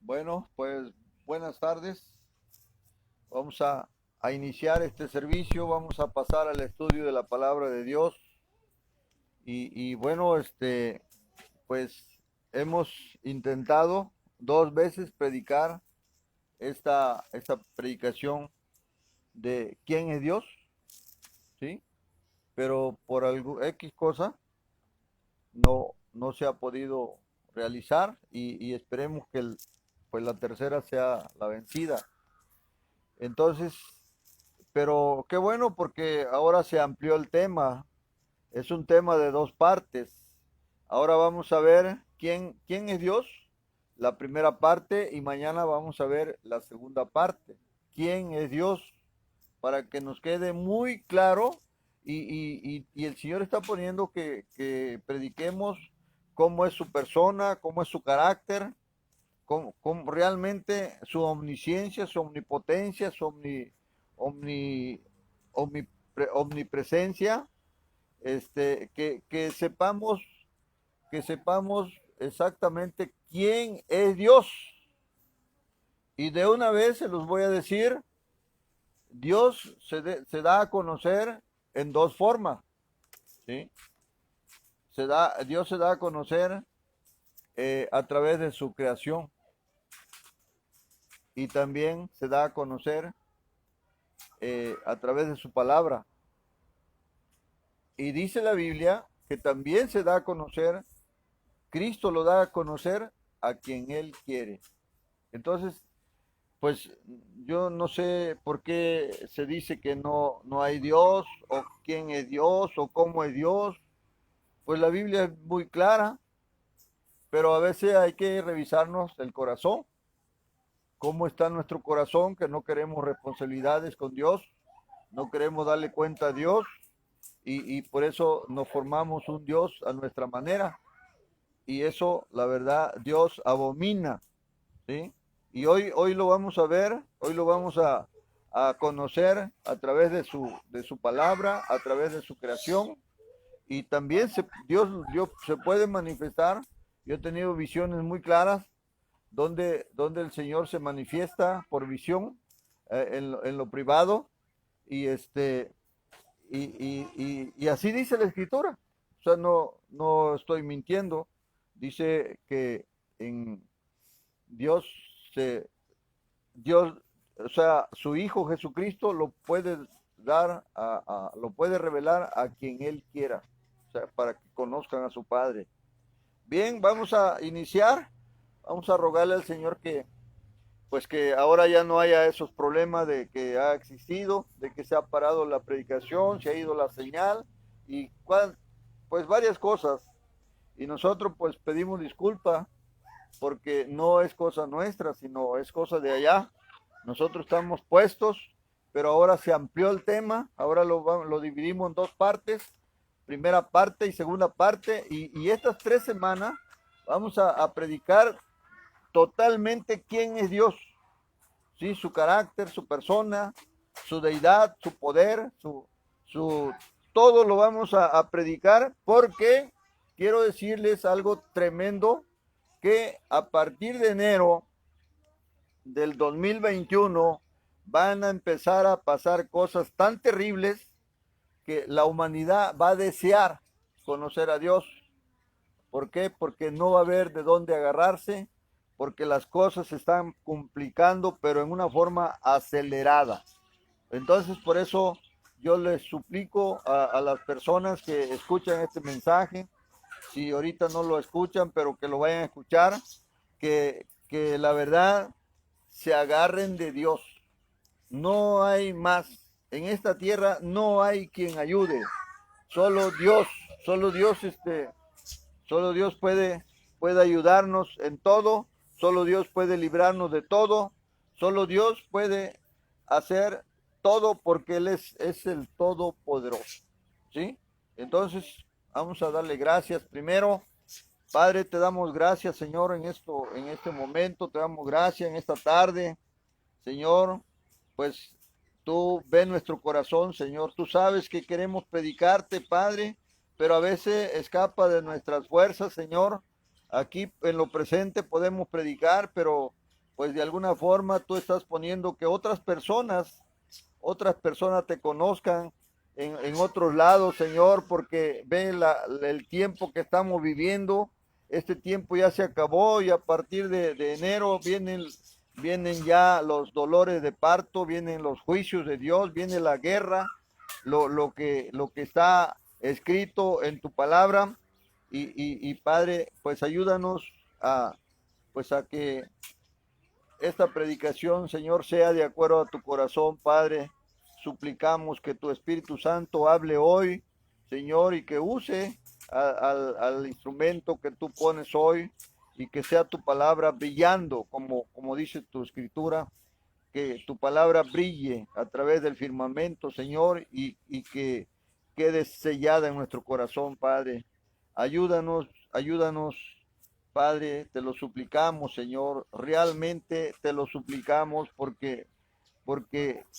Bueno, pues buenas tardes. Vamos a iniciar este servicio, vamos a pasar al estudio de la palabra de Dios. Y bueno, pues hemos intentado 2 veces predicar esta predicación de quién es Dios, ¿sí? Pero por algo X cosa no se ha podido realizar y esperemos que pues la tercera sea la vencida. Entonces, pero qué bueno porque ahora se amplió el tema. Es un tema de 2 partes. Ahora vamos a ver quién es Dios, la primera parte, y mañana vamos a ver la segunda parte. ¿Quién es Dios? Para que nos quede muy claro y el Señor está poniendo que prediquemos cómo es su persona, cómo es su carácter, cómo realmente su omnisciencia, su omnipotencia, su omni, omnipresencia, que sepamos exactamente quién es Dios. Y de una vez se los voy a decir, Dios se da a conocer en 2 formas, ¿sí? Dios se da a conocer a través de su creación y también se da a conocer a través de su palabra. Y dice la Biblia que también se da a conocer, Cristo lo da a conocer a quien Él quiere. Entonces, pues yo no sé por qué se dice que no hay Dios, o quién es Dios, o cómo es Dios. Pues la Biblia es muy clara, pero a veces hay que revisarnos el corazón, cómo está nuestro corazón, que no queremos responsabilidades con Dios, no queremos darle cuenta a Dios, y por eso nos formamos un Dios a nuestra manera, y eso, la verdad, Dios abomina, ¿sí? Y hoy lo vamos a ver, hoy lo vamos a conocer a través de su palabra, a través de su creación, y también Dios se puede manifestar. Yo he tenido visiones muy claras donde el Señor se manifiesta por visión en lo privado, y y así dice la escritura. O sea, no estoy mintiendo. Dice que en Dios se Dios, o sea, su Hijo Jesucristo lo puede dar, lo puede revelar a quien Él quiera, o sea, para que conozcan a su Padre. Bien, vamos a iniciar, vamos a rogarle al Señor pues que ahora ya no haya esos problemas de que ha existido, de que se ha parado la predicación, se ha ido la señal, y pues varias cosas. Y nosotros pues pedimos disculpa porque no es cosa nuestra, sino es cosa de allá. Nosotros estamos puestos, pero ahora se amplió el tema, ahora lo dividimos en 2 partes, primera parte y segunda parte, y estas 3 semanas vamos a predicar totalmente quién es Dios, ¿sí? Su carácter, su persona, su deidad, su poder, todo lo vamos a predicar, porque quiero decirles algo tremendo, que a partir de enero del 2021 van a empezar a pasar cosas tan terribles que la humanidad va a desear conocer a Dios. ¿Por qué? Porque no va a haber de dónde agarrarse, porque las cosas se están complicando, pero en una forma acelerada. Entonces, por eso yo les suplico a las personas que escuchan este mensaje, si ahorita no lo escuchan, pero que lo vayan a escuchar, que la verdad se agarren de Dios. No hay más. En esta tierra no hay quien ayude. Solo Dios, solo Dios, solo Dios puede ayudarnos en todo. Solo Dios puede librarnos de todo. Solo Dios puede hacer todo, porque Él es el Todopoderoso. ¿Sí? Entonces, vamos a darle gracias primero. Padre, te damos gracias, Señor, en este momento, te damos gracias en esta tarde, Señor, pues tú ves nuestro corazón, Señor, tú sabes que queremos predicarte, Padre, pero a veces escapa de nuestras fuerzas, Señor. Aquí en lo presente podemos predicar, pero pues de alguna forma tú estás poniendo que otras personas te conozcan en otros lados, Señor, porque ve el tiempo que estamos viviendo. Este tiempo ya se acabó y a partir de enero vienen ya los dolores de parto, vienen los juicios de Dios, viene la guerra, lo que está escrito en tu palabra. Y Padre, pues ayúdanos pues a que esta predicación, Señor, sea de acuerdo a tu corazón, Padre. Suplicamos que tu Espíritu Santo hable hoy, Señor, y que use al instrumento que tú pones hoy y que sea tu palabra brillando, como dice tu escritura, que tu palabra brille a través del firmamento, Señor, y que quede sellada en nuestro corazón, Padre. Ayúdanos, ayúdanos, Padre, te lo suplicamos, Señor, realmente te lo suplicamos porque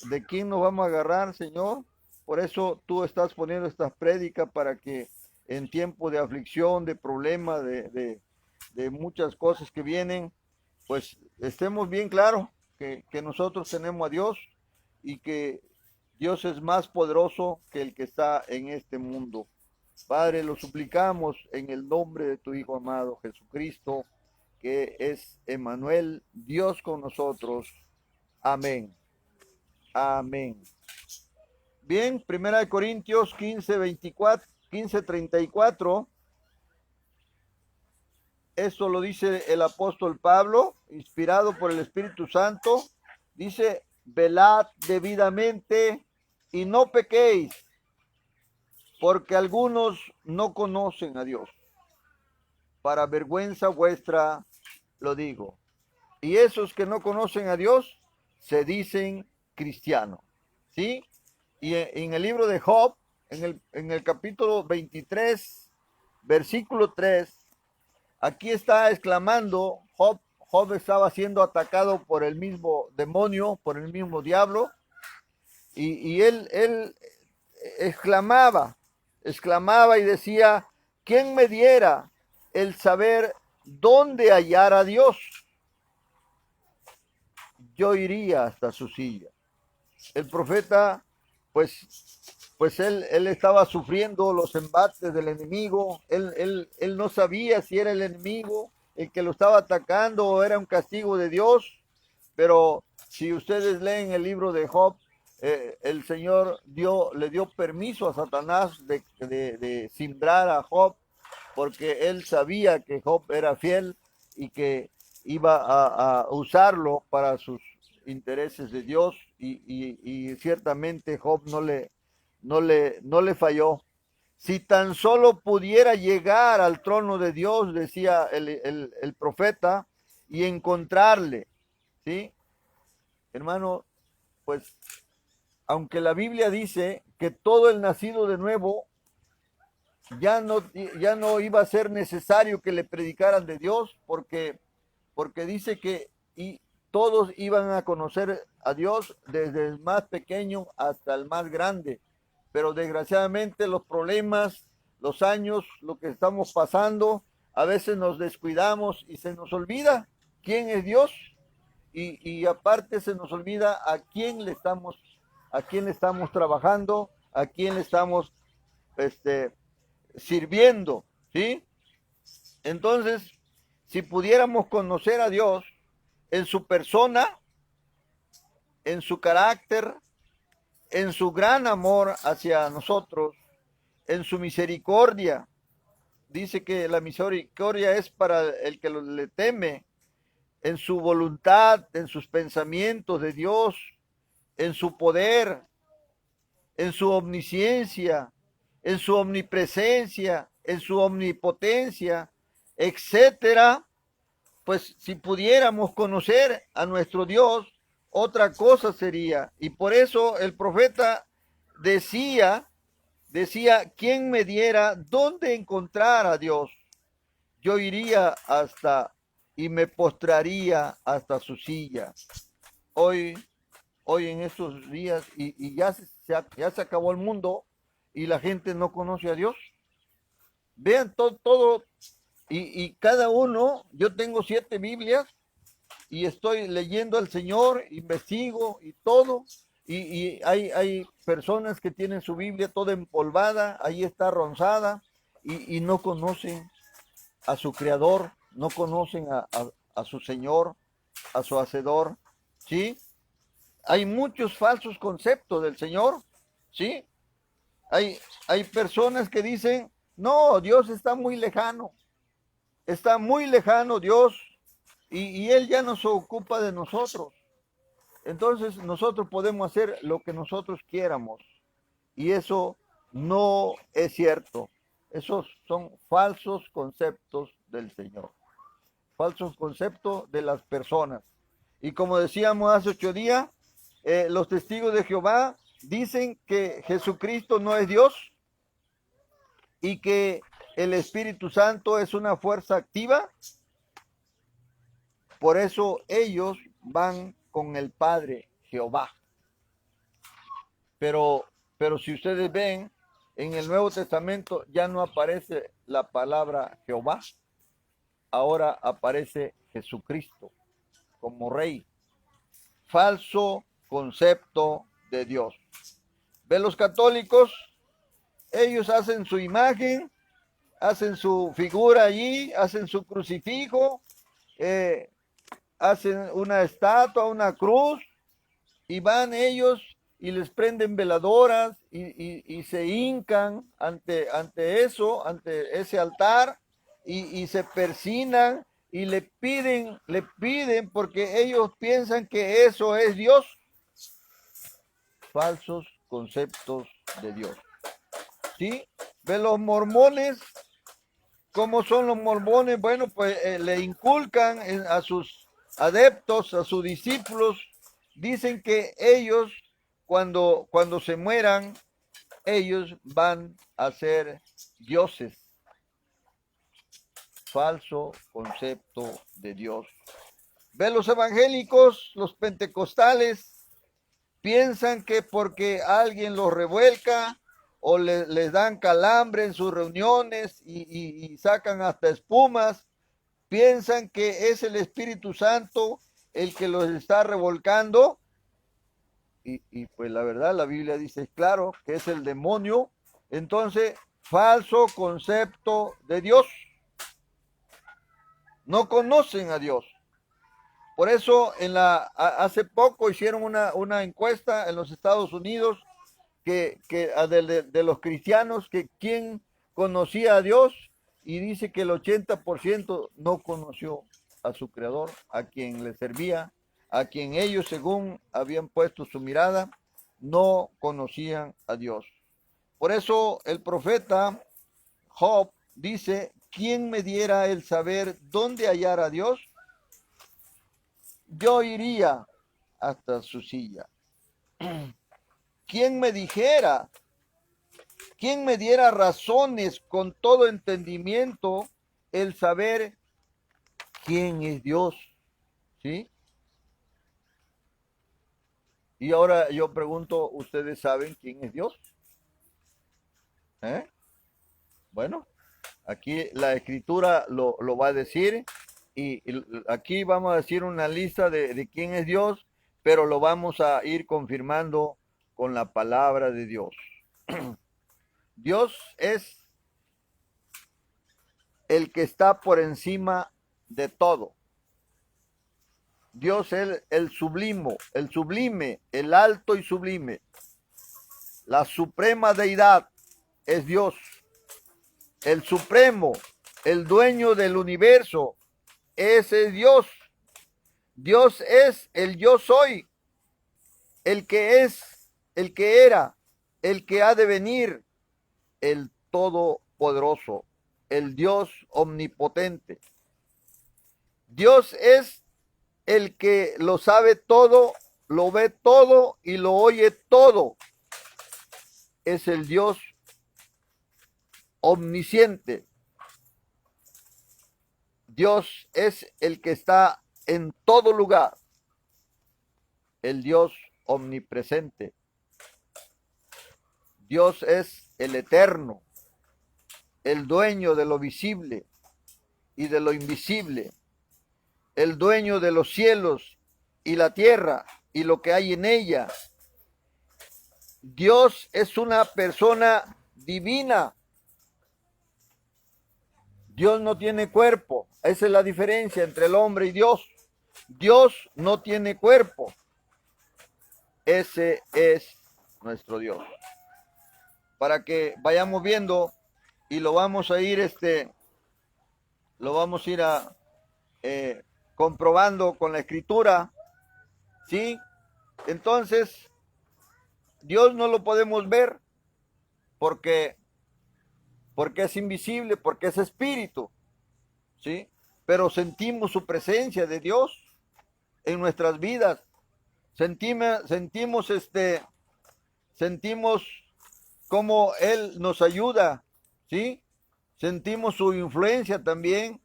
¿de quién nos vamos a agarrar, Señor? Por eso tú estás poniendo estas prédicas para que en tiempo de aflicción, de problemas, de muchas cosas que vienen, pues estemos bien claros que nosotros tenemos a Dios y que Dios es más poderoso que el que está en este mundo. Padre, lo suplicamos en el nombre de tu Hijo amado Jesucristo, que es Emmanuel, Dios con nosotros. Amén. Amén. Bien, Primera de Corintios 15:24, 15:34. Esto lo dice el apóstol Pablo, inspirado por el Espíritu Santo. Dice, velad debidamente y no pequéis, porque algunos no conocen a Dios. Para vergüenza vuestra lo digo. Y esos que no conocen a Dios se dicen cristianos. ¿Sí? Y en el libro de Job, en el capítulo 23, versículo 3, aquí está exclamando Job. Job estaba siendo atacado por el mismo demonio, por el mismo diablo, y él exclamaba y decía, ¿quién me diera el saber dónde hallar a Dios? Yo iría hasta su silla. El profeta, pues él estaba sufriendo los embates del enemigo, él no sabía si era el enemigo el que lo estaba atacando o era un castigo de Dios, pero si ustedes leen el libro de Job, el Señor le dio permiso a Satanás de simbrar a Job, porque él sabía que Job era fiel y que iba a usarlo para sus intereses de Dios, y ciertamente Job no le falló. Si tan solo pudiera llegar al trono de Dios, decía el profeta, y encontrarle, ¿sí? Hermano, pues aunque la Biblia dice que todo el nacido de nuevo ya no iba a ser necesario que le predicaran de Dios, porque dice que todos iban a conocer a Dios desde el más pequeño hasta el más grande. Pero desgraciadamente los problemas, los años, lo que estamos pasando, a veces nos descuidamos y se nos olvida quién es Dios, y aparte se nos olvida a quién le estamos trabajando, a quién le estamos este, sirviendo, ¿sí? Entonces, si pudiéramos conocer a Dios en su persona, en su carácter, en su gran amor hacia nosotros, en su misericordia. Dice que la misericordia es para el que le teme, en su voluntad, en sus pensamientos de Dios, en su poder, en su omnisciencia, en su omnipresencia, en su omnipotencia, etcétera. Pues si pudiéramos conocer a nuestro Dios, otra cosa sería. Y por eso el profeta decía, ¿quién me diera dónde encontrar a Dios? Yo iría hasta y me postraría hasta su silla. Hoy, hoy en estos días, y ya se acabó el mundo y la gente no conoce a Dios. Vean todo, y cada uno, yo tengo 7 Biblias, y estoy leyendo al Señor, investigo y todo, y hay personas que tienen su Biblia toda empolvada, ahí está ronzada, y no conocen a su Creador, no conocen a su Señor, a su Hacedor, ¿sí? Hay muchos falsos conceptos del Señor, ¿sí? Hay personas que dicen, no, Dios está muy lejano Dios, y Él ya no se ocupa de nosotros. Entonces nosotros podemos hacer lo que nosotros quieramos, y eso no es cierto. Esos son falsos conceptos del Señor, falsos conceptos de las personas. Y como decíamos hace 8 días, los testigos de Jehová dicen que Jesucristo no es Dios y que el Espíritu Santo es una fuerza activa. Por eso ellos van con el Padre Jehová. Pero si ustedes ven, en el Nuevo Testamento ya no aparece la palabra Jehová, ahora aparece Jesucristo como Rey. Falso concepto de Dios. ¿Ven los católicos? Ellos hacen su imagen, hacen su figura allí, hacen su crucifijo, hacen una estatua, una cruz, y van ellos y les prenden veladoras y se hincan ante eso, ante ese altar, y se persignan y le piden porque ellos piensan que eso es Dios. Falsos conceptos de Dios. ¿Sí? ¿Ven los mormones? ¿Cómo son los mormones? Bueno, pues le inculcan a sus adeptos, a sus discípulos, dicen que ellos, cuando se mueran, ellos van a ser dioses. Falso concepto de Dios. ¿Ven los evangélicos, los pentecostales? Piensan que porque alguien los revuelca o les dan calambre en sus reuniones y sacan hasta espumas, piensan que es el Espíritu Santo el que los está revolcando, y pues la verdad la Biblia dice claro que es el demonio. Entonces, falso concepto de Dios. No conocen a Dios. Por eso hace poco hicieron una encuesta en los Estados Unidos que de los cristianos, que quién conocía a Dios, y dice que el 80% no conoció a su Creador, a quien le servía, a quien ellos, según habían puesto su mirada, no conocían a Dios. Por eso el profeta Job dice, ¿quién me diera el saber dónde hallar a Dios? Yo iría hasta su silla. ¿Quién me dijera? ¿Quién me diera razones con todo entendimiento el saber quién es Dios? ¿Sí? Y ahora yo pregunto, ¿ustedes saben quién es Dios? ¿Eh? Bueno, aquí la escritura lo va a decir, y aquí vamos a decir una lista de quién es Dios, pero lo vamos a ir confirmando con la palabra de Dios. Dios es el que está por encima de todo. Dios es el sublime, el alto y sublime. La suprema deidad es Dios. El supremo, el dueño del universo, ese es Dios. Dios es el yo soy, el que es, el que era, el que ha de venir, el todopoderoso, el Dios omnipotente. Dios es el que lo sabe todo, lo ve todo y lo oye todo. Es el Dios omnisciente. Dios es el que está en todo lugar. El Dios omnipresente. Dios es el eterno, el dueño de lo visible y de lo invisible. el dueño de los cielos y la tierra y lo que hay en ella. Dios es una persona divina. Dios no tiene cuerpo. Esa es la diferencia entre el hombre y Dios. Dios no tiene cuerpo. Ese es nuestro Dios. Para que vayamos viendo y lo vamos a ir comprobando con la escritura, ¿sí? Entonces, Dios no lo podemos ver porque es invisible, porque es espíritu, ¿sí? Pero sentimos su presencia de Dios en nuestras vidas. Sentimos cómo Él nos ayuda, ¿sí? Sentimos su influencia también,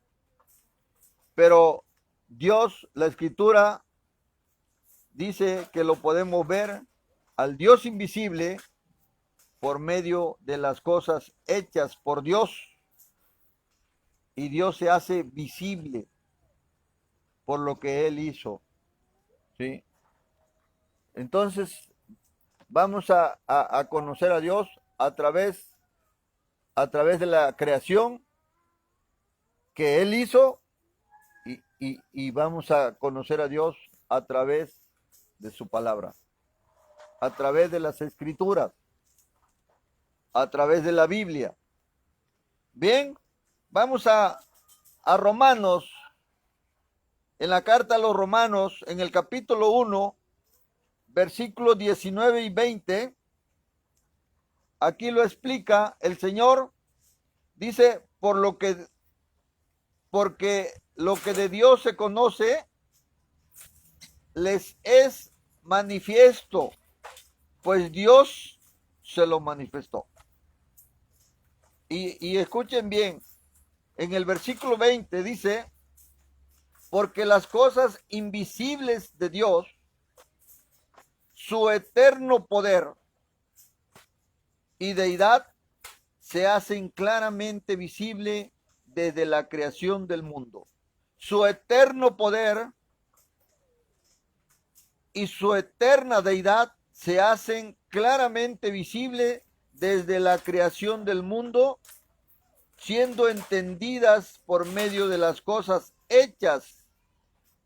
pero Dios, la escritura dice que lo podemos ver al Dios invisible por medio de las cosas hechas por Dios, y Dios se hace visible por lo que Él hizo, ¿sí? Entonces vamos a conocer a Dios a través de la creación que Él hizo, y vamos a conocer a Dios a través de su palabra, a través de las escrituras, a través de la Biblia. Bien, vamos a Romanos, en la carta a los Romanos, en el capítulo 1, versículos 19 y 20, aquí lo explica el Señor, dice, porque lo que de Dios se conoce, les es manifiesto, pues Dios se lo manifestó. Y escuchen bien, en el versículo 20 dice, porque las cosas invisibles de Dios, su eterno poder y deidad, se hacen claramente visible desde la creación del mundo. Su eterno poder y su eterna deidad se hacen claramente visible desde la creación del mundo, siendo entendidas por medio de las cosas hechas,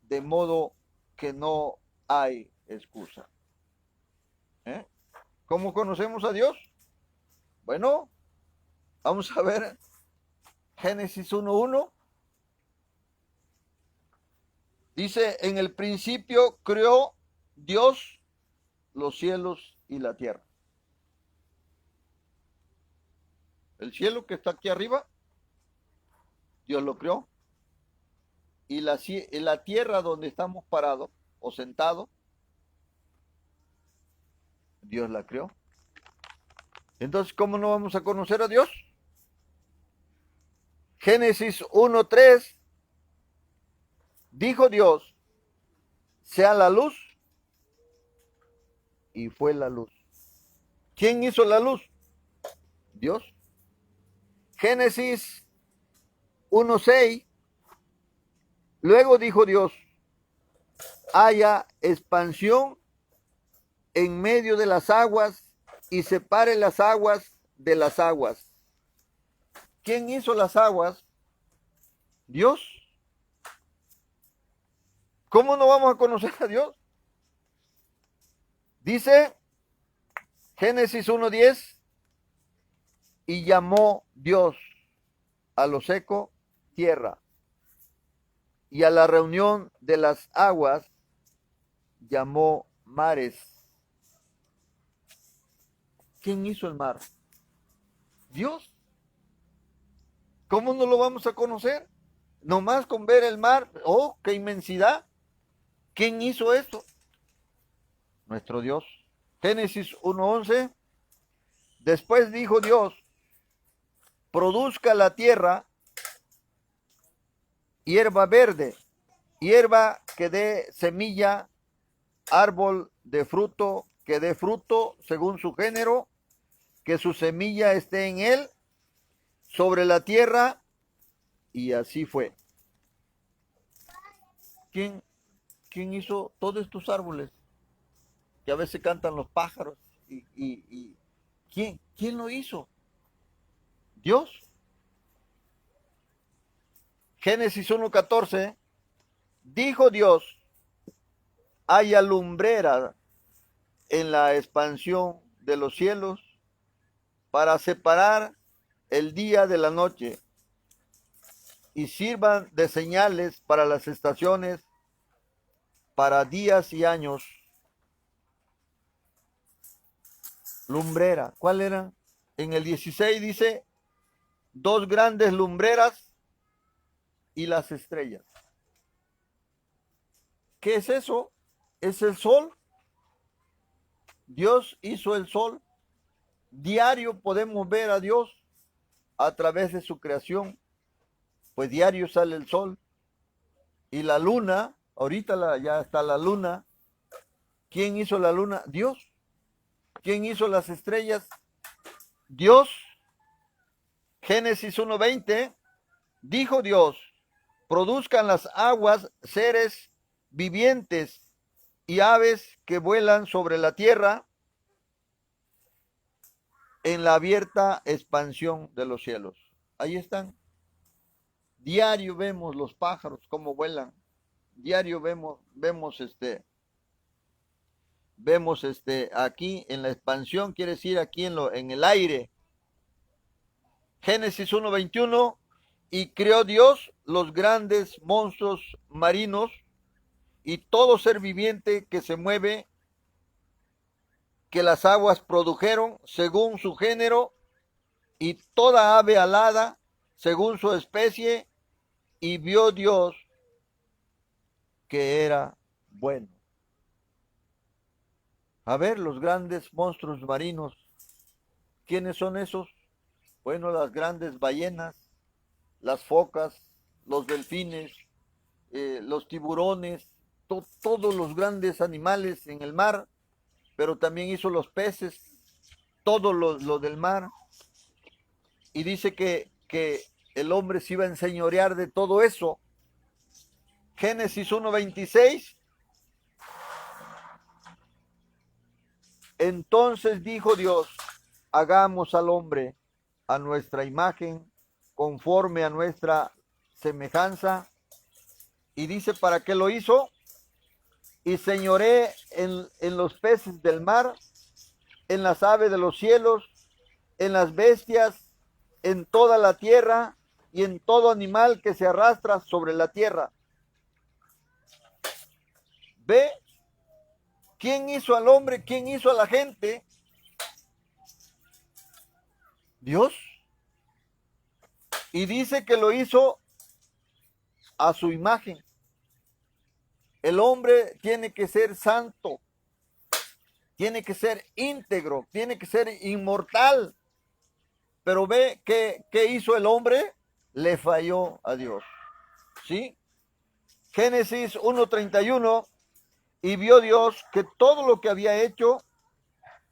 de modo que no hay excusa. ¿Cómo conocemos a Dios? Bueno, vamos a ver Génesis 1:1. Dice, en el principio creó Dios los cielos y la tierra. El cielo que está aquí arriba, Dios lo creó. Y la tierra donde estamos parados o sentados, Dios la creó. Entonces, ¿cómo no vamos a conocer a Dios? Génesis 1:3, dijo Dios, sea la luz, y fue la luz. ¿Quién hizo la luz? Dios. Génesis 1:6, luego dijo Dios, haya expansión en medio de las aguas y separe las aguas de las aguas. ¿Quién hizo las aguas? Dios. ¿Cómo no vamos a conocer a Dios? Dice Génesis 1:10, y llamó Dios a lo seco tierra, y a la reunión de las aguas llamó mares. ¿Quién hizo el mar? Dios. ¿Cómo no lo vamos a conocer? Nomás con ver el mar. ¡Oh, qué inmensidad! ¿Quién hizo esto? Nuestro Dios. Génesis 1:11. Después dijo Dios, produzca la tierra hierba verde, hierba que dé semilla, árbol de fruto que dé fruto según su género, que su semilla esté en él, sobre la tierra, y así fue. ¿quién, quién hizo todos estos árboles que a veces cantan los pájaros? Y ¿quién lo hizo? Dios. Génesis 1:14, dijo Dios, haya lumbrera en la expansión de los cielos para separar el día de la noche y sirvan de señales para las estaciones, para días y años. Lumbrera, ¿cuál era? En el 16 dice, dos grandes lumbreras y las estrellas. ¿Qué es eso? Es el sol. Dios hizo el sol. Diario podemos ver a Dios a través de su creación, pues diario sale el sol. Y la luna, ahorita ya está la luna. ¿Quién hizo la luna? Dios. ¿Quién hizo las estrellas? Dios. Génesis 1:20, dijo Dios, produzcan las aguas seres vivientes y aves que vuelan sobre la tierra en la abierta expansión de los cielos. Ahí están. Diario vemos los pájaros cómo vuelan. Diario vemos aquí en la expansión, quiere decir aquí en el aire. Génesis 1:21, y creó Dios los grandes monstruos marinos y todo ser viviente que se mueve, que las aguas produjeron según su género, y toda ave alada según su especie, y vio Dios que era bueno. A ver, los grandes monstruos marinos, ¿quiénes son esos? Bueno, las grandes ballenas, las focas, los delfines, los tiburones, todos los grandes animales en el mar, pero también hizo los peces, todo lo del mar. Y dice que el hombre se iba a enseñorear de todo eso. Génesis 1:26. Entonces dijo Dios, hagamos al hombre a nuestra imagen, conforme a nuestra semejanza. Y dice, ¿para qué lo hizo? Y señoré en los peces del mar, en las aves de los cielos, en las bestias, en toda la tierra y en todo animal que se arrastra sobre la tierra. ¿Ve? ¿Quién hizo al hombre? ¿Quién hizo a la gente? Dios. Y dice que lo hizo a su imagen. El hombre tiene que ser santo, tiene que ser íntegro, tiene que ser inmortal. Pero ve ¿qué hizo el hombre? Le falló a Dios. ¿Sí? Génesis 1:31, y vio Dios que todo lo que había hecho,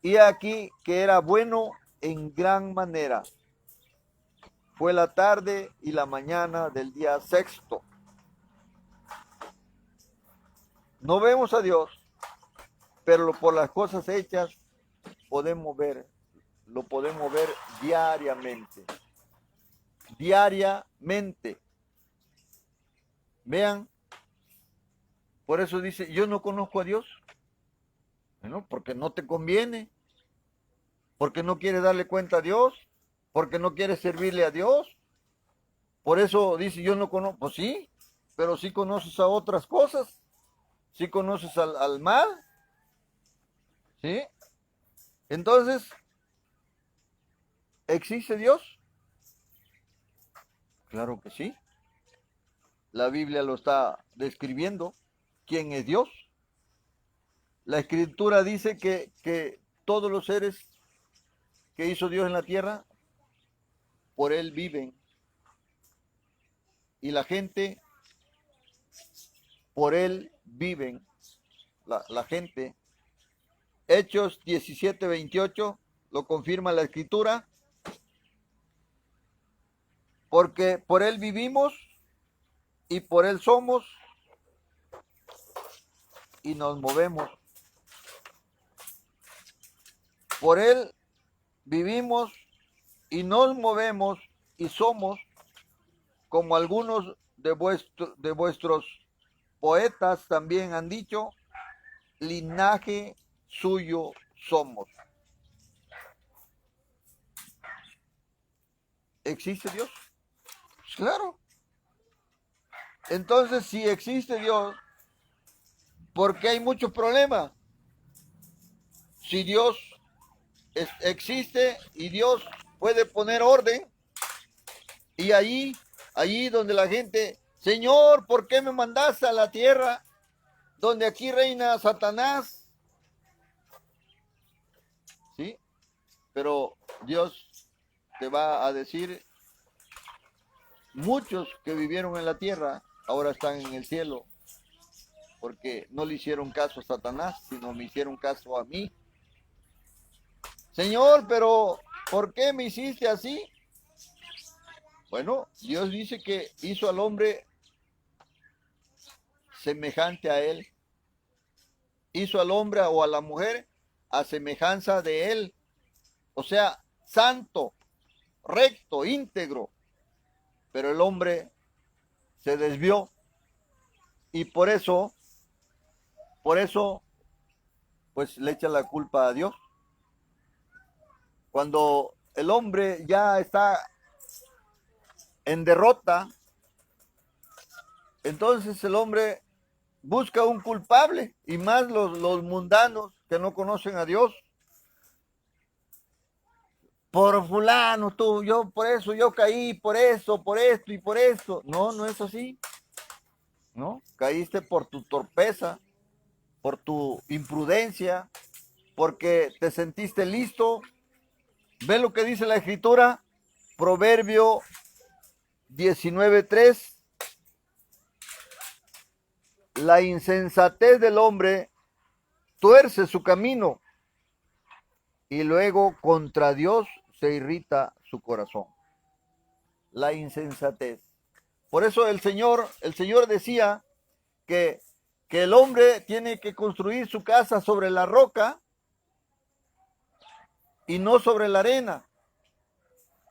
y aquí que era bueno en gran manera. Fue la tarde y la mañana del día sexto. No vemos a Dios, pero por las cosas hechas podemos ver, lo podemos ver diariamente. Diariamente. Vean, por eso dice, yo no conozco a Dios. Bueno, porque no te conviene, porque no quieres darle cuenta a Dios, porque no quieres servirle a Dios. Por eso dice, yo no conozco, pues sí, pero sí conoces a otras cosas, sí conoces al mal, ¿sí? Entonces, ¿existe Dios? Claro que sí. La Biblia lo está describiendo. ¿Quién es Dios? La Escritura dice que todos los seres que hizo Dios en la tierra, por Él viven. Y la gente, por Él viven. La gente. Hechos 17:28 lo confirma la Escritura. Porque por Él vivimos y por Él somos y nos movemos. Por Él vivimos y nos movemos y somos, como algunos de vuestros poetas también han dicho, linaje suyo somos. ¿Existe Dios? Pues claro. Entonces, si existe Dios, ¿por qué hay muchos problemas? Si Dios existe y Dios puede poner orden, y allí donde la gente, Señor, ¿por qué me mandaste a la tierra donde aquí reina Satanás? ¿Sí? Pero Dios te va a decir, muchos que vivieron en la tierra ahora están en el cielo, porque no le hicieron caso a Satanás, sino me hicieron caso a mí. Señor, pero ¿por qué me hiciste así? Bueno, Dios dice que hizo al hombre semejante a él. Hizo al hombre o a la mujer a semejanza de él. O sea, santo, recto, íntegro. Pero el hombre se desvió y por eso, pues le echa la culpa a Dios. Cuando el hombre ya está en derrota, entonces el hombre busca un culpable, y más los mundanos que no conocen a Dios. Por fulano, tú, yo por eso, yo caí, por eso, por esto y por esto. No, no es así. ¿No? Caíste por tu torpeza, por tu imprudencia, porque te sentiste listo. Ve lo que dice la Escritura, Proverbio 19:3. La insensatez del hombre tuerce su camino y luego contra Dios se irrita su corazón. La insensatez. Por eso el Señor decía que el hombre tiene que construir su casa sobre la roca y no sobre la arena.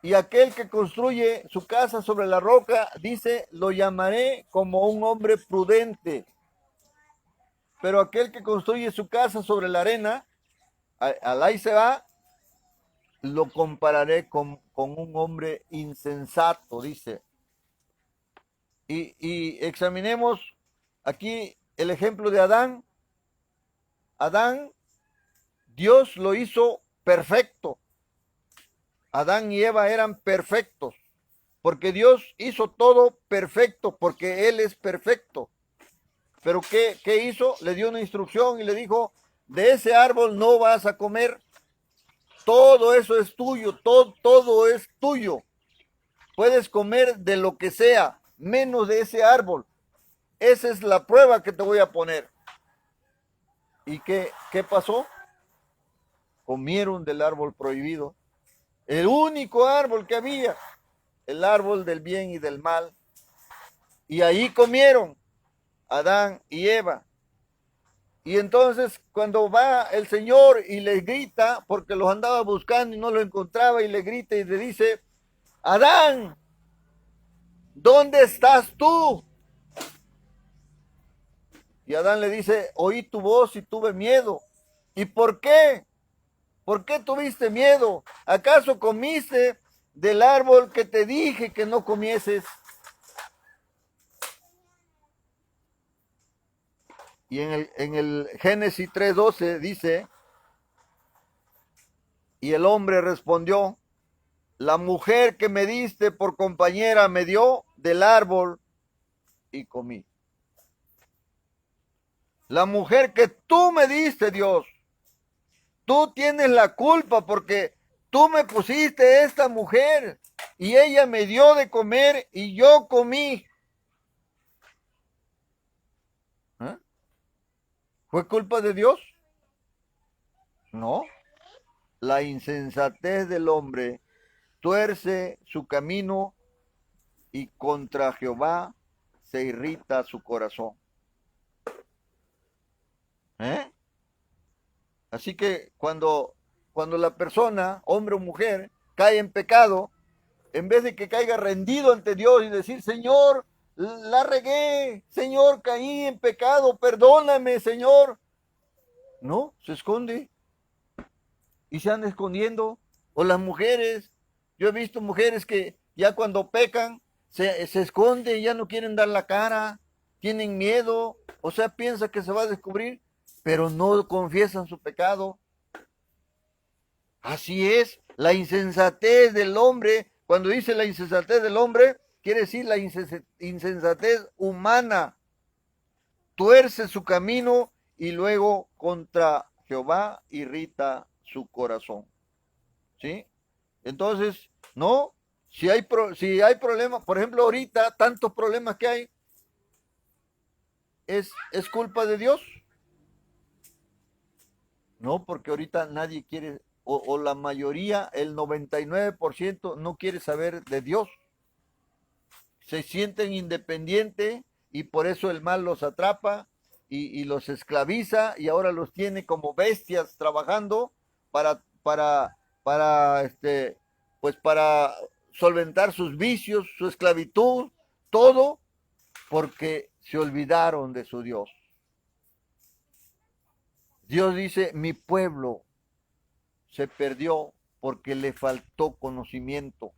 Y aquel que construye su casa sobre la roca, dice, lo llamaré como un hombre prudente. Pero aquel que construye su casa sobre la arena, ahí se va, lo compararé con un hombre insensato, dice. Y examinemos aquí el ejemplo de Adán. Adán, Dios lo hizo perfecto. Adán y Eva eran perfectos, porque Dios hizo todo perfecto, porque Él es perfecto. Pero ¿qué hizo? Le dio una instrucción y le dijo, de ese árbol no vas a comer, todo eso es tuyo, todo es tuyo. Puedes comer de lo que sea, menos de ese árbol. Esa es la prueba que te voy a poner. ¿Y qué pasó? Comieron del árbol prohibido. El único árbol que había, el árbol del bien y del mal. Y ahí comieron Adán y Eva. Y entonces cuando va el Señor y les grita, porque los andaba buscando y no lo encontraba, y le grita y le dice, Adán, ¿dónde estás tú? Y Adán le dice, oí tu voz y tuve miedo. ¿Y por qué? ¿Por qué tuviste miedo? ¿Acaso comiste del árbol que te dije que no comieses? Y en el Génesis 3:12 dice, y el hombre respondió, la mujer que me diste por compañera me dio del árbol y comí. La mujer que tú me diste, Dios, tú tienes la culpa porque tú me pusiste esta mujer y ella me dio de comer y yo comí. ¿Eh? ¿Fue culpa de Dios? No. La insensatez del hombre tuerce su camino y contra Jehová se irrita su corazón. Así que cuando la persona, hombre o mujer, cae en pecado, en vez de que caiga rendido ante Dios y decir, Señor, la regué, Señor, caí en pecado, perdóname, Señor. No, se esconde y se anda escondiendo. O las mujeres, yo he visto mujeres que ya cuando pecan se esconden, ya no quieren dar la cara, tienen miedo, o sea, piensa que se va a descubrir, pero no confiesan su pecado. Así es, la insensatez del hombre, cuando dice la insensatez del hombre, quiere decir la insensatez humana, tuerce su camino y luego contra Jehová irrita su corazón. ¿Sí? Entonces, no, si hay problemas, por ejemplo, ahorita tantos problemas que hay, ¿es culpa de Dios? No, porque ahorita nadie quiere, o la mayoría, el 99% no quiere saber de Dios. Se sienten independientes y por eso el mal los atrapa y los esclaviza y ahora los tiene como bestias trabajando para pues para solventar sus vicios, su esclavitud, todo porque se olvidaron de su Dios. Dios dice, mi pueblo se perdió porque le faltó conocimiento.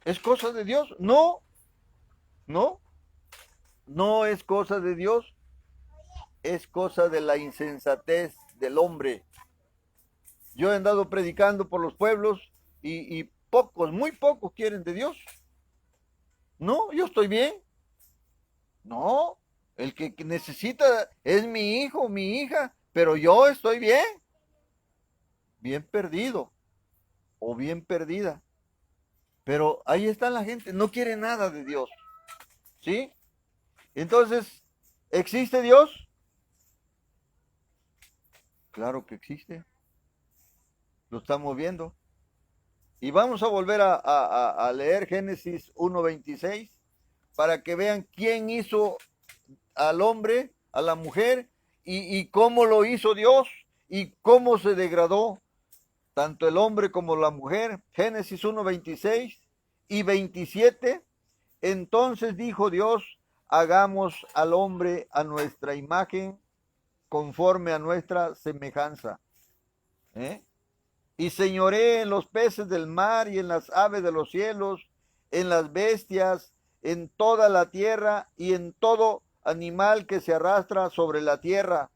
¿Es cosa de Dios? No, no, no es cosa de Dios, es cosa de la insensatez del hombre. Yo he andado predicando por los pueblos y pocos, muy pocos quieren de Dios. No, yo estoy bien. No, el que necesita es mi hijo, mi hija, pero yo estoy bien, bien perdido o bien perdida. Pero ahí está la gente, no quiere nada de Dios. ¿Sí? Entonces, ¿existe Dios? Claro que existe, lo estamos viendo. Y vamos a volver a leer Génesis 1:26 para que vean quién hizo al hombre, a la mujer, y cómo lo hizo Dios y cómo se degradó tanto el hombre como la mujer. Génesis 1:26 y 27. Entonces dijo Dios, hagamos al hombre a nuestra imagen, conforme a nuestra semejanza. ¿Eh? Y señoré en los peces del mar y en las aves de los cielos, en las bestias, en toda la tierra y en todo animal que se arrastra sobre la tierra.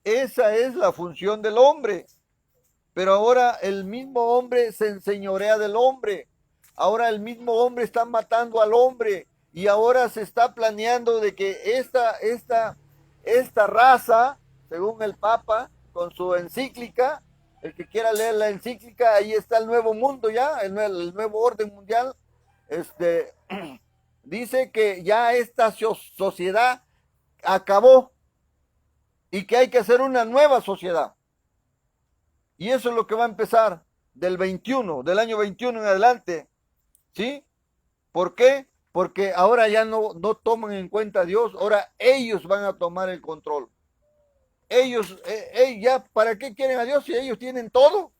Esa es la función del hombre. Pero ahora el mismo hombre se enseñorea del hombre. Ahora el mismo hombre está matando al hombre. Y ahora se está planeando de que esta raza, según el Papa, con su encíclica, el que quiera leer la encíclica, ahí está el nuevo mundo ya, el nuevo orden mundial. Dice que ya esta sociedad acabó y que hay que hacer una nueva sociedad. Y eso es lo que va a empezar del año 21 en adelante. ¿Sí? ¿Por qué? Porque ahora ya no toman en cuenta a Dios, ahora ellos van a tomar el control. Ellos, ya, ¿para qué quieren a Dios si ellos tienen todo?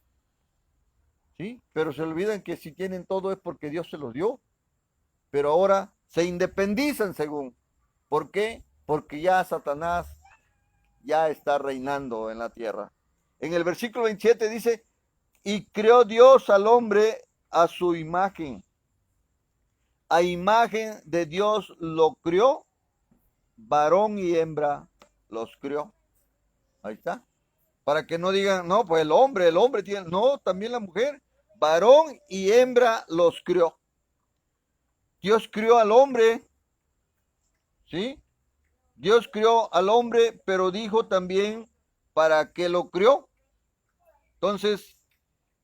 ¿Sí? Pero se olvidan que si tienen todo es porque Dios se los dio. Pero ahora se independizan según. ¿Por qué? Porque ya Satanás ya está reinando en la tierra. En el versículo 27 dice, y creó Dios al hombre a su imagen. A imagen de Dios lo crió, varón y hembra los crió. Ahí está. Para que no digan, no, pues el hombre tiene, no, también la mujer, varón y hembra los crió. Dios crió al hombre, ¿sí? Dios crió al hombre, pero dijo también para qué lo crió. Entonces,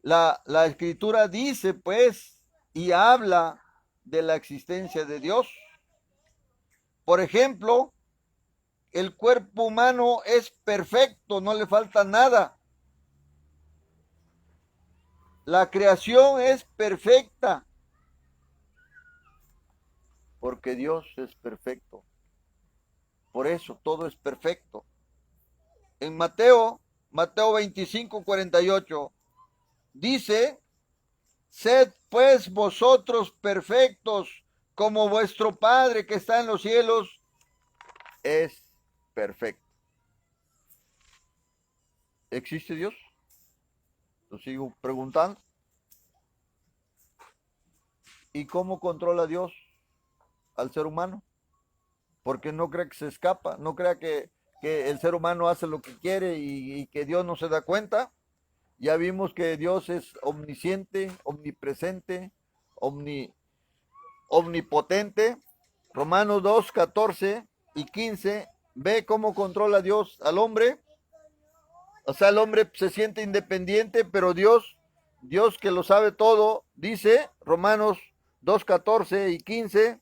la escritura dice, pues, y habla de la existencia de Dios. Por ejemplo, el cuerpo humano es perfecto, no le falta nada. La creación es perfecta, porque Dios es perfecto. Por eso todo es perfecto. en Mateo 25:48, dice: sed pues vosotros perfectos, como vuestro Padre que está en los cielos es perfecto. ¿Existe Dios? Lo sigo preguntando. ¿Y cómo controla Dios al ser humano? Porque no crea que se escapa, no crea que el ser humano hace lo que quiere y que Dios no se da cuenta. Ya vimos que Dios es omnisciente, omnipresente, omnipotente. Romanos 2, 14 y 15, ve cómo controla Dios al hombre. O sea, el hombre se siente independiente, pero Dios que lo sabe todo, dice Romanos 2, 14 y 15,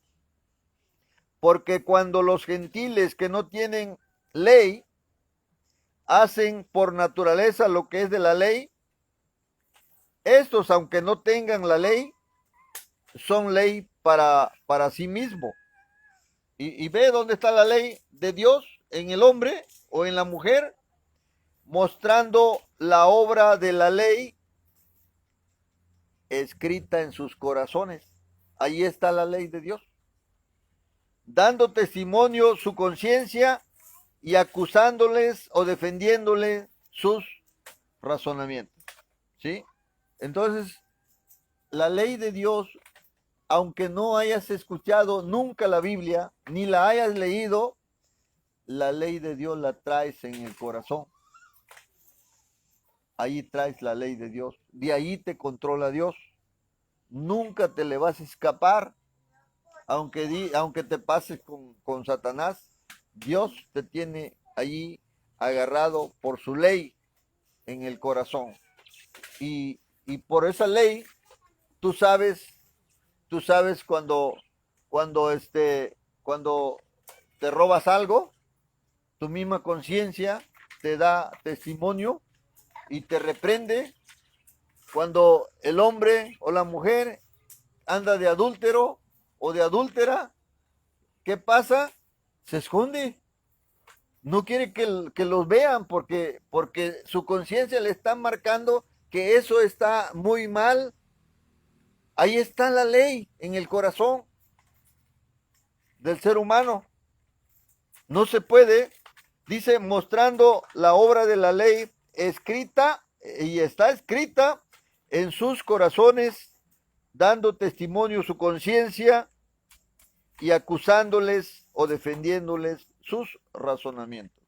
porque cuando los gentiles que no tienen ley hacen por naturaleza lo que es de la ley, estos, aunque no tengan la ley, son ley para sí mismo. Y ve dónde está la ley de Dios, en el hombre o en la mujer, mostrando la obra de la ley escrita en sus corazones. Ahí está la ley de Dios, dando testimonio su conciencia y acusándoles o defendiéndoles sus razonamientos. ¿Sí? Entonces, la ley de Dios, aunque no hayas escuchado nunca la Biblia, ni la hayas leído, la ley de Dios la traes en el corazón. Ahí traes la ley de Dios. De ahí te controla Dios. Nunca te le vas a escapar, aunque te pases con Satanás. Dios te tiene allí agarrado por su ley en el corazón. Y por esa ley, tú sabes cuando te robas algo, tu misma conciencia te da testimonio y te reprende. Cuando el hombre o la mujer anda de adúltero o de adúltera, ¿qué pasa? Se esconde. No quiere que los vean porque su conciencia le está marcando que eso está muy mal. Ahí está la ley en el corazón del ser humano. No se puede, dice, mostrando la obra de la ley escrita, y está escrita en sus corazones, dando testimonio su conciencia y acusándoles o defendiéndoles sus razonamientos.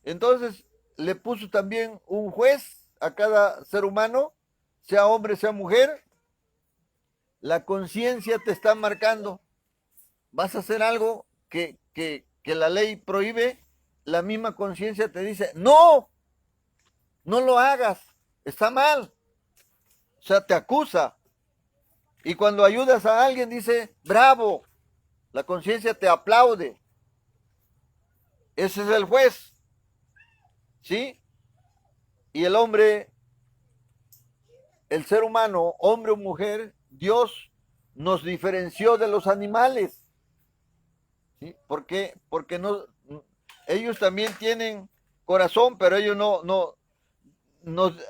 Entonces le puso también un juez a cada ser humano, sea hombre, sea mujer. La conciencia te está marcando. Vas a hacer algo que la ley prohíbe, la misma conciencia te dice, no lo hagas, está mal. O sea, te acusa. Y cuando ayudas a alguien dice, bravo, la conciencia te aplaude. Ese es el juez. ¿Sí? Y el hombre, el ser humano, hombre o mujer, Dios nos diferenció de los animales. ¿Sí? ¿Por qué? Porque no, ellos también tienen corazón, pero ellos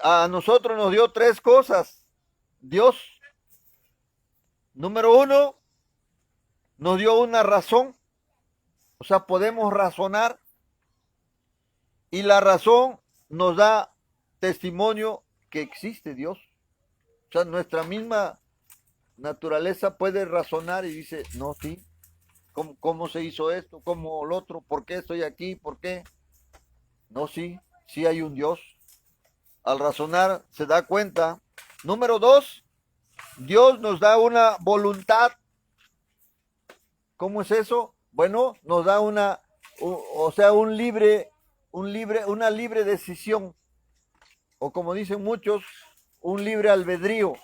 a nosotros nos dio tres cosas. Dios, número uno, nos dio una razón. O sea, podemos razonar. Y la razón nos da testimonio que existe Dios. O sea, nuestra misma naturaleza puede razonar y dice, no, sí, ¿cómo se hizo esto? ¿Cómo lo otro? ¿Por qué estoy aquí? ¿Por qué? No, sí, sí hay un Dios. Al razonar se da cuenta. Número dos, Dios nos da una voluntad. ¿Cómo es eso? Bueno, nos da una libre decisión. O como dicen muchos, un libre albedrío.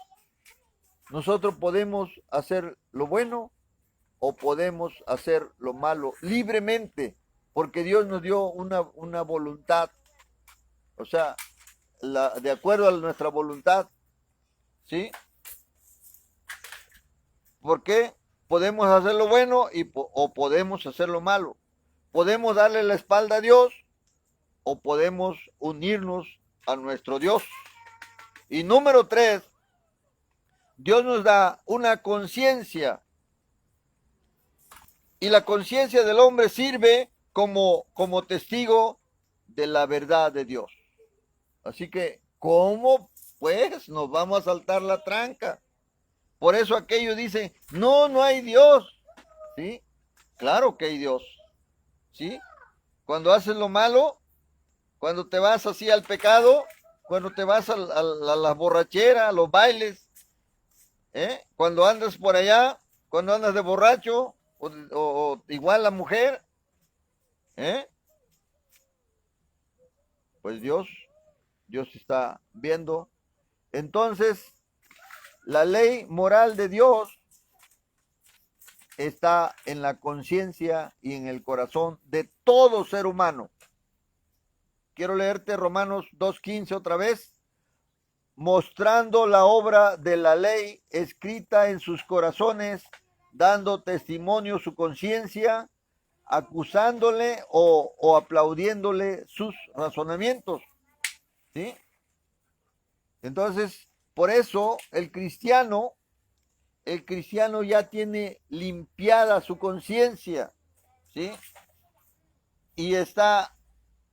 Nosotros podemos hacer lo bueno o podemos hacer lo malo libremente, porque Dios nos dio una voluntad. O sea, de acuerdo a nuestra voluntad, ¿sí? Porque podemos hacer lo bueno o podemos hacer lo malo. Podemos darle la espalda a Dios o podemos unirnos a nuestro Dios. Y número 3, Dios nos da una conciencia. Y la conciencia del hombre sirve como testigo de la verdad de Dios. Así que, ¿cómo pues nos vamos a saltar la tranca? Por eso aquellos dicen, no, no hay Dios. ¿Sí? Claro que hay Dios. ¿Sí? Cuando haces lo malo, cuando te vas así al pecado, cuando te vas a la borrachera, a los bailes, cuando andas por allá, cuando andas de borracho, o igual la mujer, pues Dios está viendo. Entonces, la ley moral de Dios está en la conciencia y en el corazón de todo ser humano. Quiero leerte Romanos 2:15 otra vez. Mostrando la obra de la ley escrita en sus corazones, dando testimonio su conciencia, acusándole o aplaudiéndole sus razonamientos. ¿Sí? Entonces, por eso el cristiano ya tiene limpiada su conciencia, ¿sí? Y está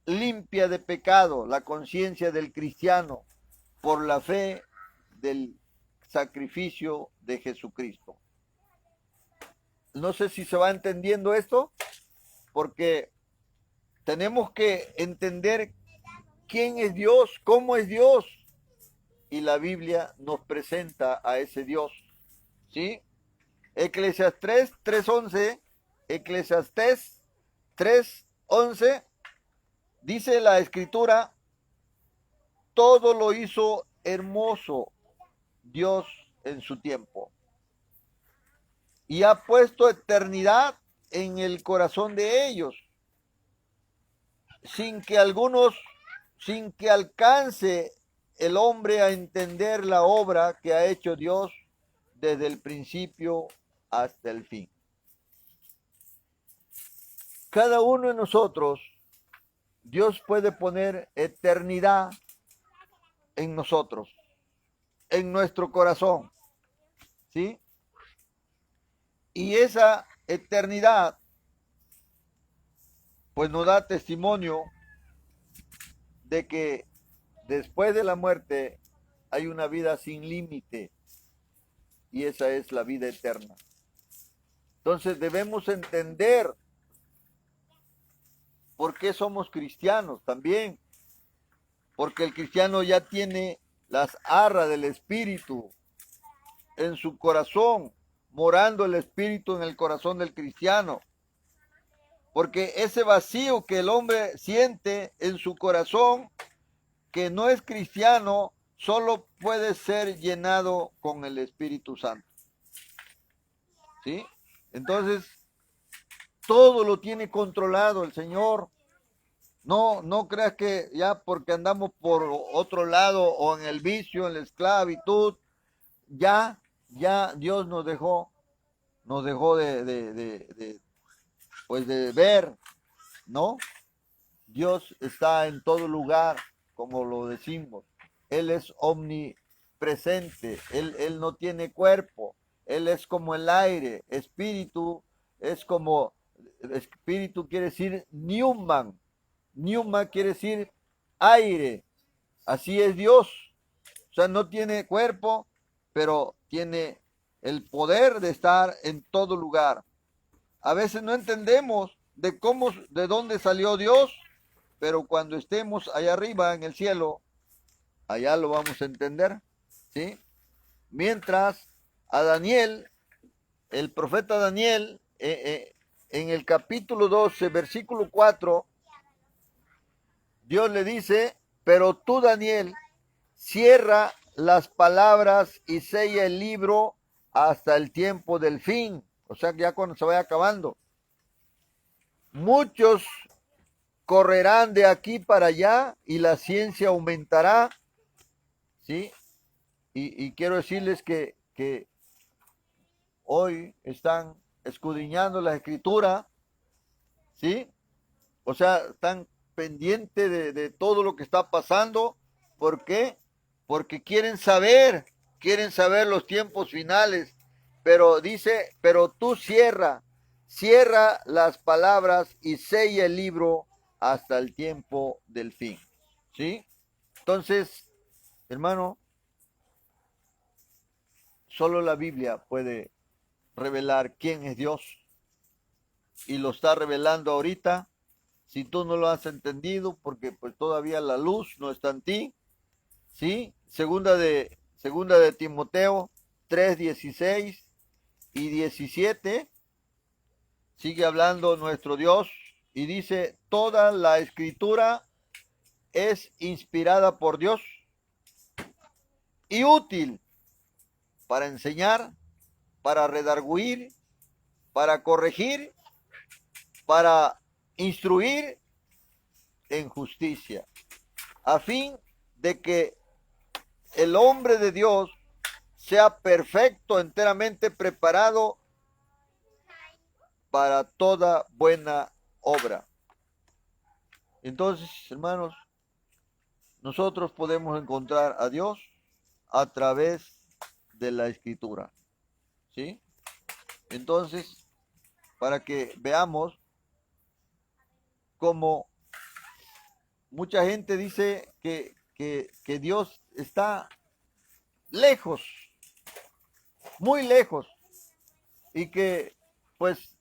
limpia de pecado la conciencia del cristiano por la fe del sacrificio de Jesucristo. No sé si se va entendiendo esto, porque tenemos que entender quién es Dios, cómo es Dios, y la Biblia nos presenta a ese Dios, ¿sí? Eclesiastés 3:11, Eclesiastés 3:11, dice la Escritura, todo lo hizo hermoso Dios en su tiempo, y ha puesto eternidad en el corazón de ellos, sin que alcance el hombre a entender la obra que ha hecho Dios desde el principio hasta el fin. Cada uno de nosotros, Dios puede poner eternidad en nosotros, en nuestro corazón, ¿sí? Y esa eternidad, pues nos da testimonio de que después de la muerte hay una vida sin límite, y esa es la vida eterna. Entonces debemos entender por qué somos cristianos también, porque el cristiano ya tiene las arras del Espíritu en su corazón, morando el Espíritu en el corazón del cristiano. Porque ese vacío que el hombre siente en su corazón, que no es cristiano, solo puede ser llenado con el Espíritu Santo. ¿Sí? Entonces, todo lo tiene controlado el Señor. No creas que ya porque andamos por otro lado o en el vicio, en la esclavitud, ya Dios nos dejó pues de ver, ¿no? Dios está en todo lugar, como lo decimos. Él es omnipresente, Él no tiene cuerpo, Él es como el aire, espíritu quiere decir Newman quiere decir aire, así es Dios, o sea, no tiene cuerpo, pero tiene el poder de estar en todo lugar. A veces no entendemos de dónde salió Dios, pero cuando estemos allá arriba en el cielo, allá lo vamos a entender, ¿sí? Mientras a Daniel, el profeta Daniel, en el capítulo 12, versículo 4, Dios le dice, pero tú, Daniel, cierra las palabras y sella el libro hasta el tiempo del fin, o sea que ya cuando se vaya acabando. Muchos correrán de aquí para allá y la ciencia aumentará, ¿sí? Y quiero decirles que hoy están escudriñando la escritura, ¿sí? O sea, están pendiente de todo lo que está pasando. ¿Por qué? Porque quieren saber los tiempos finales. Pero dice, pero tú cierra las palabras y sella el libro hasta el tiempo del fin. ¿Sí? Entonces, hermano, solo la Biblia puede revelar quién es Dios y lo está revelando ahorita. Si tú no lo has entendido, porque pues todavía la luz no está en ti, ¿sí? Segunda de Timoteo 3:16 y 17, sigue hablando nuestro Dios y dice, toda la escritura es inspirada por Dios y útil para enseñar, para redarguir, para corregir, para instruir en justicia, a fin de que el hombre de Dios sea perfecto, enteramente preparado para toda buena obra. Entonces, hermanos, nosotros podemos encontrar a Dios a través de la escritura, ¿sí? Entonces, para que veamos cómo mucha gente dice que Dios está lejos, muy lejos, y que pues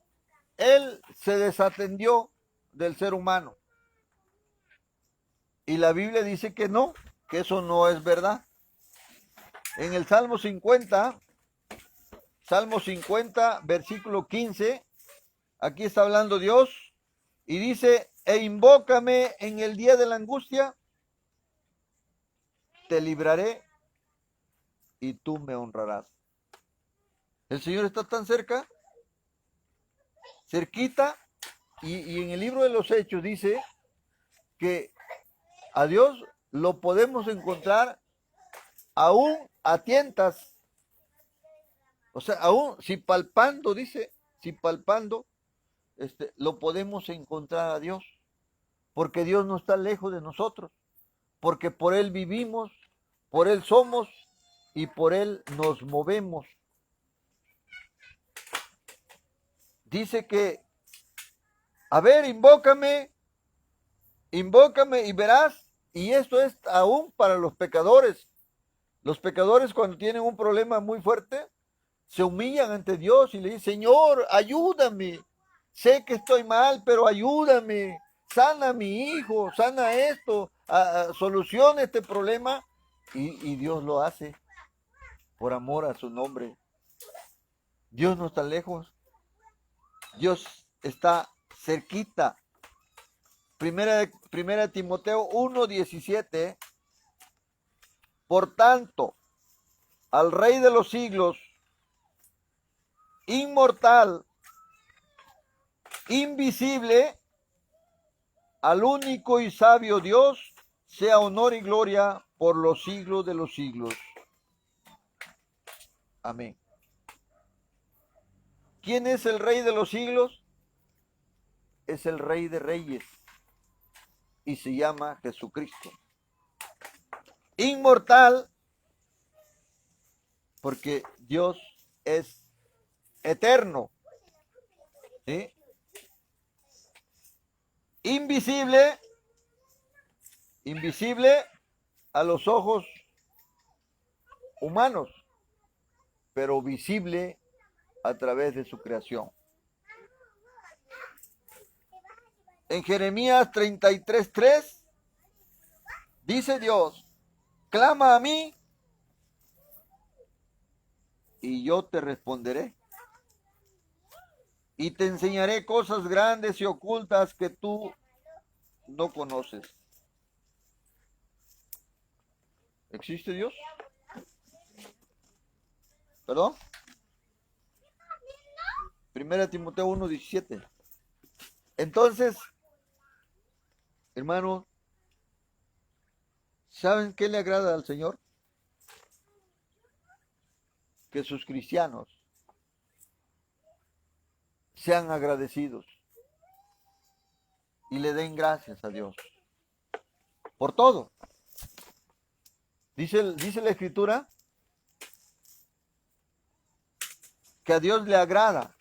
Él se desatendió del ser humano. Y la Biblia dice que no, que eso no es verdad. En el Salmo 50, versículo 15, aquí está hablando Dios y dice, e invócame en el día de la angustia, te libraré y tú me honrarás. El Señor está tan cerca, cerquita, y en el libro de los Hechos dice que a Dios lo podemos encontrar aún a tientas. O sea, aún si palpando, dice, si palpando, lo podemos encontrar a Dios. Porque Dios no está lejos de nosotros. Porque por Él vivimos, por Él somos y por Él nos movemos. Dice que, a ver, invócame y verás. Y esto es aún para los pecadores. Los pecadores cuando tienen un problema muy fuerte, se humillan ante Dios y le dicen, Señor, ayúdame. Sé que estoy mal, pero ayúdame. Sana a mi hijo, sana esto, soluciona este problema. Y Dios lo hace por amor a su nombre. Dios no está lejos. Dios está cerquita. Primera Timoteo 1:17. Por tanto, al Rey de los siglos, inmortal, invisible, al único y sabio Dios, sea honor y gloria por los siglos de los siglos. Amén. ¿Quién es el Rey de los siglos? Es el Rey de Reyes y se llama Jesucristo. Inmortal, porque Dios es eterno. ¿Sí? Invisible, invisible a los ojos humanos, pero visible a través de su creación. En Jeremías 33:3 dice Dios, clama a mí y yo te responderé y te enseñaré cosas grandes y ocultas que tú no conoces. ¿Existe Dios? ¿Perdón? Primera Timoteo 1:17. Entonces, hermanos, ¿saben qué le agrada al Señor? Que sus cristianos sean agradecidos. y le den gracias a Dios por todo. Dice la Escritura que a Dios le agrada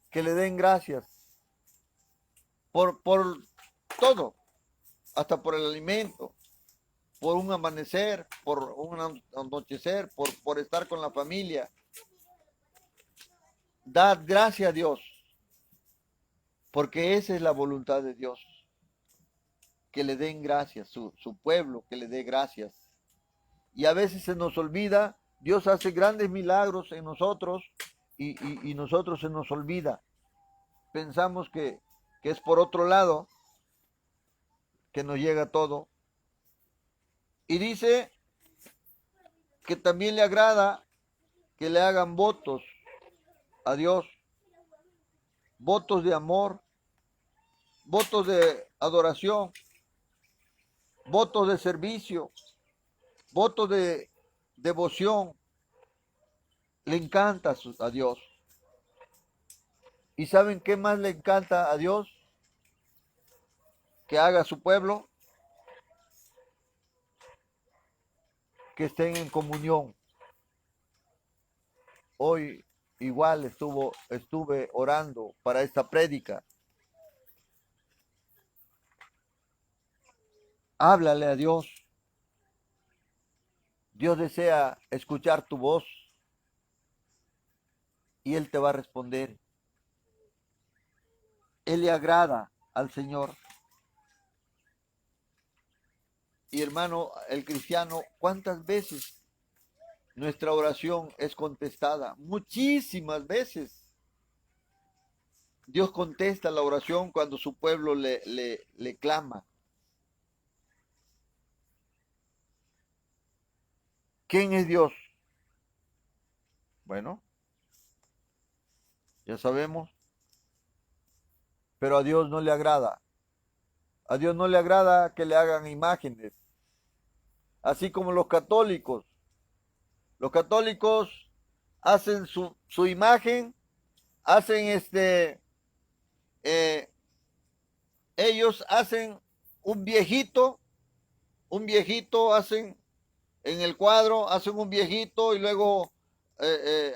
que le den gracias por todo, hasta por el alimento, por un amanecer, por un anochecer, por estar con la familia. Dad gracias a Dios, porque esa es la voluntad de Dios, que le den gracias, su pueblo, que le dé gracias. Y a veces se nos olvida, Dios hace grandes milagros en nosotros y nosotros se nos olvida. Pensamos que es por otro lado que nos llega todo. Y dice que también le agrada que le hagan votos a Dios, votos de amor, votos de adoración, votos de servicio, votos de devoción. Le encanta a Dios. ¿Y saben qué más le encanta a Dios? Que haga a su pueblo, que estén en comunión. Hoy igual estuve orando para esta prédica. Háblale a Dios. Dios desea escuchar tu voz y Él te va a responder. Él le agrada al Señor. Y hermano, el cristiano, ¿cuántas veces nuestra oración es contestada? Muchísimas veces. Dios contesta la oración cuando su pueblo le clama. ¿Quién es Dios? Bueno, ya sabemos, pero a Dios no le agrada. A Dios no le agrada que le hagan imágenes, así como los católicos. Los católicos hacen su imagen, hacen ellos hacen un viejito hacen en el cuadro, hacen un viejito y luego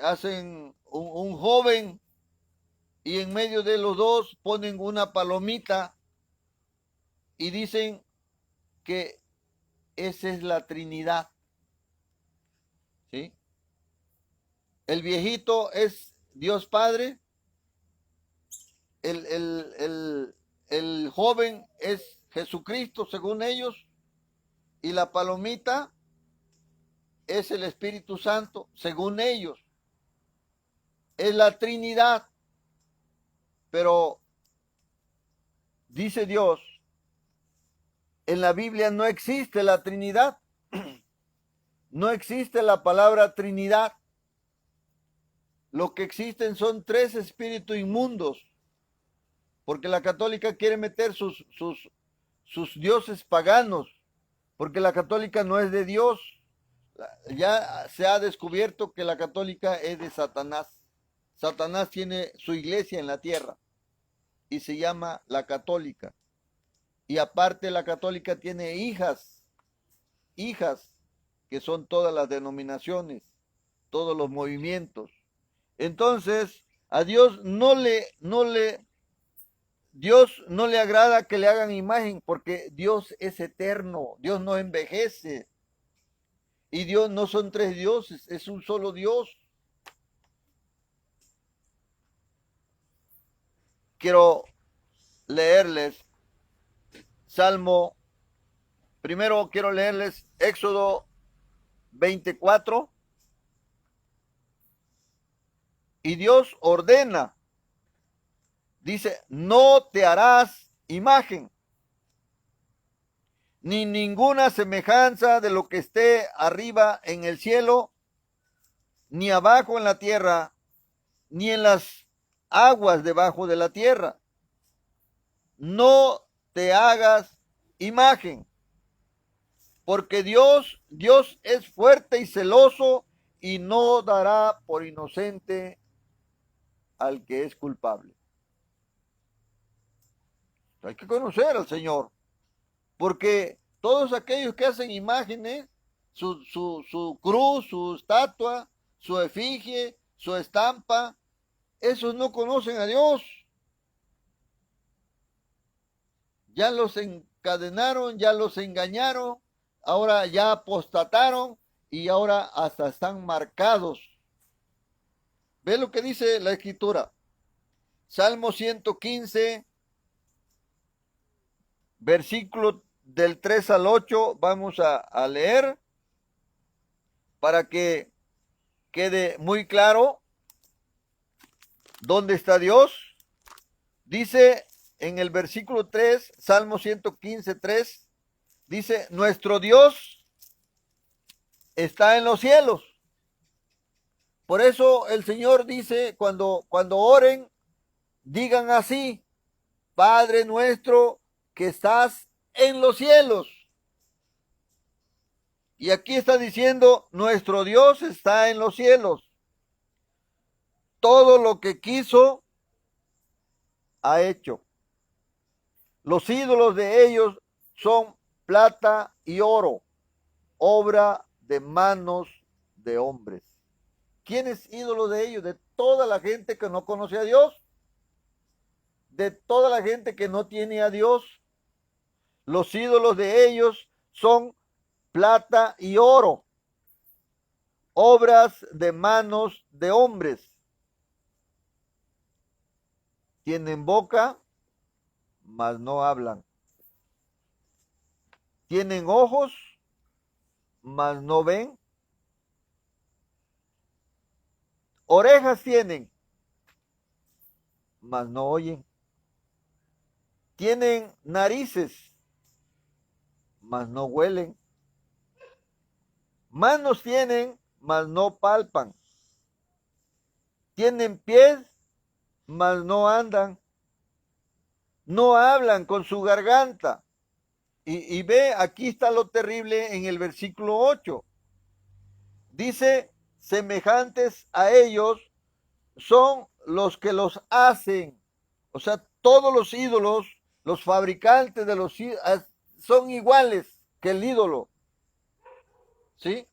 hacen un joven y en medio de los dos ponen una palomita y dicen que esa es la Trinidad. ¿Sí? El viejito es Dios Padre, el joven es Jesucristo según ellos y la palomita es el Espíritu Santo según ellos. Es la Trinidad. Pero dice Dios, en la Biblia no existe la Trinidad. No existe la palabra Trinidad. Lo que existen son tres espíritus inmundos. Porque la católica quiere meter sus dioses paganos. Porque la católica no es de Dios. Ya se ha descubierto que la católica es de Satanás. Satanás tiene su iglesia en la tierra y se llama la católica. Y aparte la católica tiene hijas que son todas las denominaciones, todos los movimientos. Entonces, a Dios Dios no le agrada que le hagan imagen porque Dios es eterno, Dios no envejece. Y Dios no son tres dioses, es un solo Dios. Quiero leerles primero quiero leerles Éxodo 24. Y Dios ordena, dice, no te harás imagen, ni ninguna semejanza de lo que esté arriba en el cielo, ni abajo en la tierra, ni en las aguas debajo de la tierra. No te hagas imagen, porque Dios es fuerte y celoso y no dará por inocente al que es culpable. Hay que conocer al Señor, porque todos aquellos que hacen imágenes, su cruz, su estatua, su efigie, su estampa, esos no conocen a Dios. Ya los encadenaron, ya los engañaron, ahora ya apostataron y ahora hasta están marcados. Ve lo que dice la Escritura. Salmo 115, versículo del 3 al 8, vamos a leer para que quede muy claro dónde está Dios. Dice en el versículo 3, Salmo 115, 3, dice, nuestro Dios está en los cielos. Por eso el Señor dice, cuando oren, digan así, Padre nuestro que estás en los cielos. Y aquí está diciendo, nuestro Dios está en los cielos. Todo lo que quiso, ha hecho. Los ídolos de ellos son plata y oro, obra de manos de hombres. ¿Quién es ídolo de ellos? De toda la gente que no conoce a Dios, de toda la gente que no tiene a Dios. Los ídolos de ellos son plata y oro, obras de manos de hombres. Tienen boca, mas no hablan. Tienen ojos, mas no ven. Orejas tienen, mas no oyen. Tienen narices, mas no huelen. Manos tienen, mas no palpan. Tienen pies, mas no andan. No hablan con su garganta. Y ve, aquí está lo terrible en el versículo 8. Dice, semejantes a ellos son los que los hacen. O sea, todos los ídolos, los fabricantes de los ídolos, son iguales que el ídolo. ¿Sí?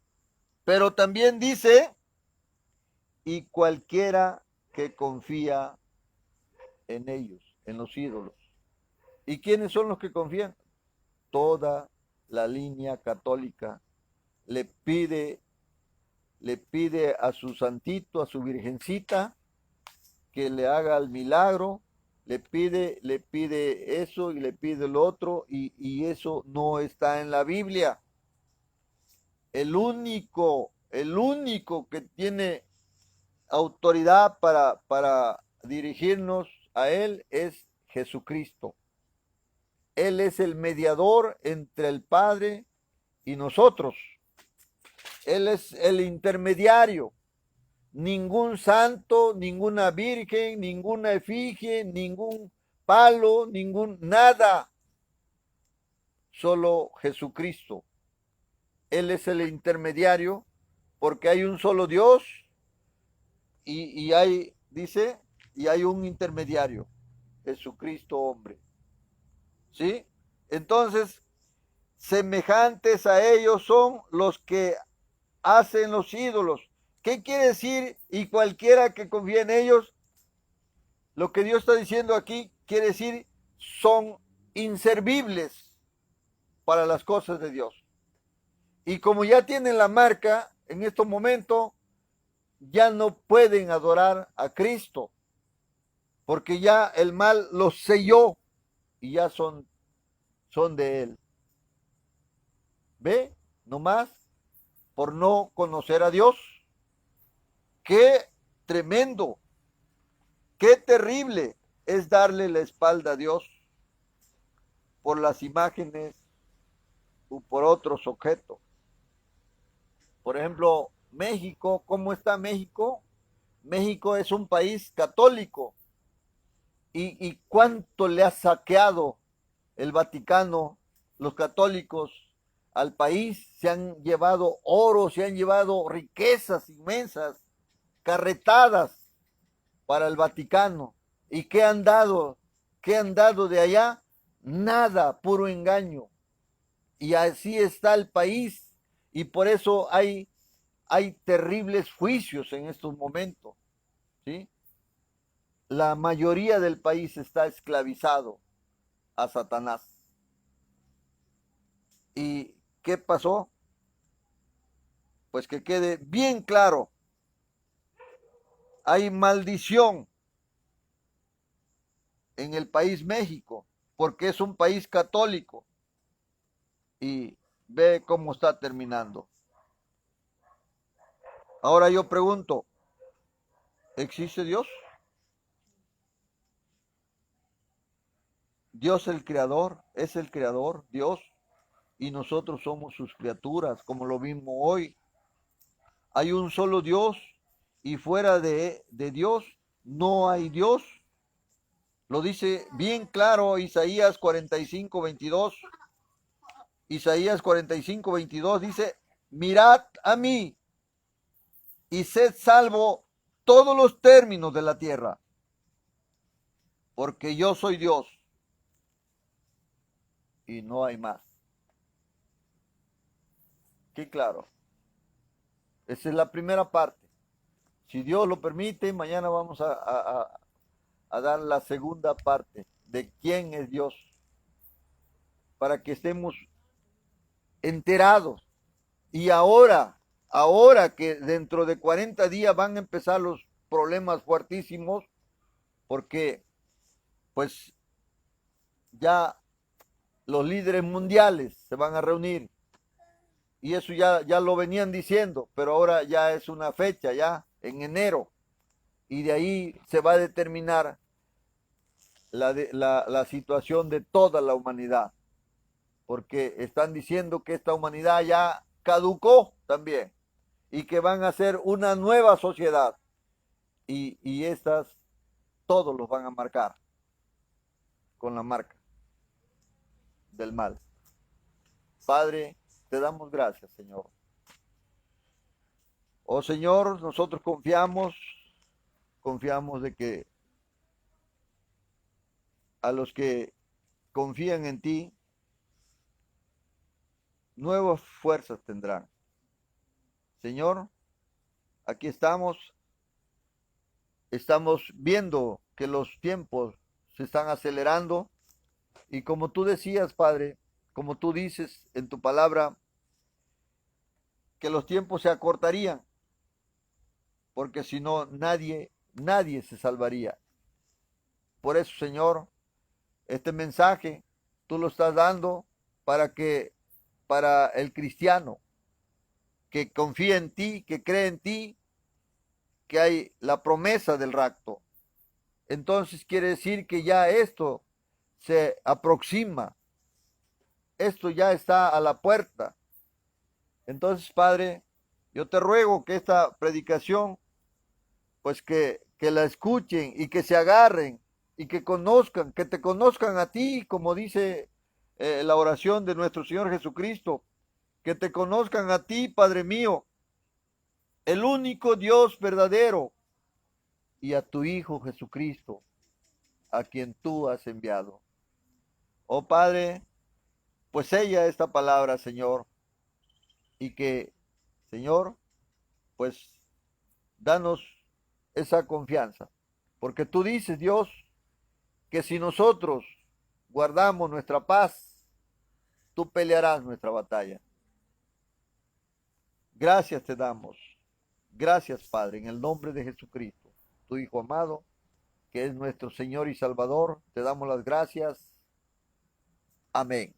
Pero también dice, y cualquiera que confía en ellos, en los ídolos. ¿Y quiénes son los que confían? Toda la línea católica le pide a su santito, a su virgencita, que le haga el milagro, le pide eso y le pide lo otro, y eso no está en la Biblia. El único que tiene autoridad para dirigirnos a Él es Jesucristo. Él es el mediador entre el Padre y nosotros. Él es el intermediario. Ningún santo, ninguna virgen, ninguna efigie, ningún palo, nada. Solo Jesucristo. Él es el intermediario porque hay un solo Dios y hay, dice, y hay un intermediario, Jesucristo hombre. ¿Sí? Entonces, semejantes a ellos son los que hacen los ídolos. ¿Qué quiere decir? Y cualquiera que confíe en ellos, lo que Dios está diciendo aquí quiere decir son inservibles para las cosas de Dios. Y como ya tienen la marca, en estos momentos ya no pueden adorar a Cristo, porque ya el mal los selló y ya son de Él. ¿Ve? Nomás por no conocer a Dios. Qué tremendo, qué terrible es darle la espalda a Dios por las imágenes o por otros objetos. Por ejemplo, México, ¿cómo está México? México es un país católico. ¿Y cuánto le ha saqueado el Vaticano, los católicos, al país? Se han llevado oro, se han llevado riquezas inmensas, carretadas para el Vaticano. ¿Y qué han dado? ¿Qué han dado de allá? nada, puro engaño. Y así está el país, y por eso hay terribles juicios en estos momentos, ¿sí? La mayoría del país está esclavizado a Satanás. ¿Y qué pasó? Pues que quede bien claro, hay maldición en el país México, porque es un país católico, y ve cómo está terminando. Ahora yo pregunto, ¿existe Dios? Dios es el creador, Dios, y nosotros somos sus criaturas, como lo vimos hoy. Hay un solo Dios, y fuera de Dios no hay Dios. Lo dice bien claro Isaías 45:22. Isaías 45:22 dice, mirad a mí y sed salvo todos los términos de la tierra, porque yo soy Dios y no hay más. Qué claro. Esa es la primera parte. Si Dios lo permite, mañana vamos a dar la segunda parte de quién es Dios, para que estemos enterados. Y ahora que dentro de 40 días van a empezar los problemas fuertísimos, porque pues ya los líderes mundiales se van a reunir, y eso ya lo venían diciendo, pero ahora ya es una fecha, ya en enero, y de ahí se va a determinar la situación de toda la humanidad, porque están diciendo que esta humanidad ya caducó también, y que van a ser una nueva sociedad, y estas todos los van a marcar con la marca del mal. Padre, te damos gracias, Señor. Oh Señor, nosotros confiamos de que a los que confían en ti, nuevas fuerzas tendrán. Señor, aquí estamos viendo que los tiempos se están acelerando, y como tú decías, Padre, como tú dices en tu palabra, que los tiempos se acortarían, porque si no, nadie se salvaría. Por eso, Señor, este mensaje tú lo estás dando para el cristiano que confía en ti, que cree en ti, que hay la promesa del rapto. Entonces quiere decir que ya esto se aproxima, esto ya está a la puerta. Entonces, Padre, yo te ruego que esta predicación, pues que la escuchen y que se agarren y que conozcan, que te conozcan a ti, como dice la oración de nuestro Señor Jesucristo, que te conozcan a ti, Padre mío, el único Dios verdadero, y a tu Hijo Jesucristo, a quien tú has enviado. Oh Padre, pues sella esta palabra, Señor, y que, Señor, pues danos esa confianza, porque tú dices, Dios, que si nosotros guardamos nuestra paz, tú pelearás nuestra batalla. Gracias te damos. Gracias, Padre, en el nombre de Jesucristo, tu Hijo amado, que es nuestro Señor y Salvador. Te damos las gracias. Amén.